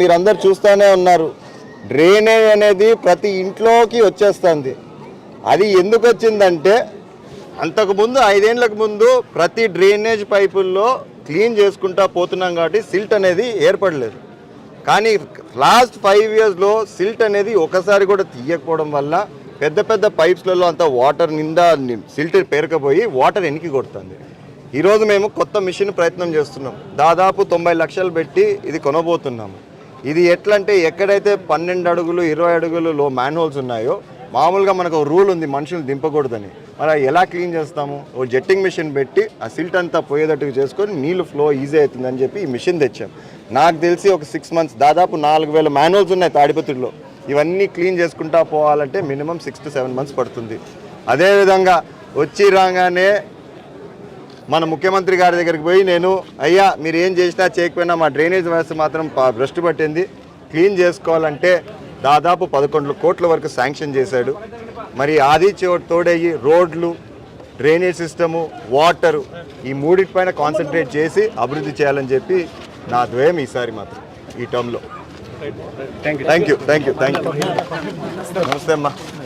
మీరందరూ చూస్తూనే ఉన్నారు, డ్రైనేజ్ అనేది ప్రతి ఇంట్లోకి వచ్చేస్తుంది. అది ఎందుకు వచ్చిందంటే అంతకుముందు 5 ఏళ్ళకు ముందు ప్రతి డ్రైనేజ్ పైపుల్లో క్లీన్ చేసుకుంటా పోతున్నాం కాబట్టి సిల్ట్ అనేది ఏర్పడలేదు. కానీ లాస్ట్ 5 ఇయర్స్లో సిల్ట్ అనేది ఒకసారి కూడా తీయకపోవడం వల్ల పెద్ద పెద్ద పైప్స్లలో అంతా వాటర్ నిండా సిల్ట్ పేరుకపోయి వాటర్ వెనక్కి కొడుతుంది. ఈరోజు మేము కొత్త మిషన్ ప్రయత్నం చేస్తున్నాం. దాదాపు 90 లక్షలు పెట్టి ఇది కొనబోతున్నాము. ఇది ఎట్లంటే ఎక్కడైతే 12 అడుగులు 20 అడుగులు మ్యాన్హోల్స్ ఉన్నాయో మామూలుగా మనకు రూల్ ఉంది మనుషులు దింపకూడదని. మరి ఎలా క్లీన్ చేస్తాము? ఓ జెట్టింగ్ మిషన్ పెట్టి ఆ సిల్ట్ అంతా పోయేటట్టుగా చేసుకొని నీళ్ళు ఫ్లో ఈజీ అవుతుందని చెప్పి ఈ మిషన్ తెచ్చాం. నాకు తెలిసి ఒక 6 మంత్స్ దాదాపు 4000 మ్యాన్హోల్స్ ఉన్నాయి తాడిపత్రిలో. ఇవన్నీ క్లీన్ చేసుకుంటా పోవాలంటే మినిమం 6 to 7 మంత్స్ పడుతుంది. అదేవిధంగా వచ్చి రాగానే మన ముఖ్యమంత్రి గారి దగ్గరికి పోయి నేను అయ్యా మీరు ఏం చేసినా చేయకపోయినా మా డ్రైనేజ్ వ్యవస్థ మాత్రం భ్రష్టు పట్టింది, క్లీన్ చేసుకోవాలంటే దాదాపు 11 కోట్ల వరకు శాంక్షన్ చేశాడు. మరి అది తోడయ్యి రోడ్లు, డ్రైనేజ్ సిస్టము, వాటరు ఈ మూడింటిపైన కాన్సన్ట్రేట్ చేసి అభివృద్ధి చేయాలని చెప్పి నా ద్వయం ఈసారి మాత్రం ఈ టర్మ్లో. Thank you. నమస్తే అమ్మా.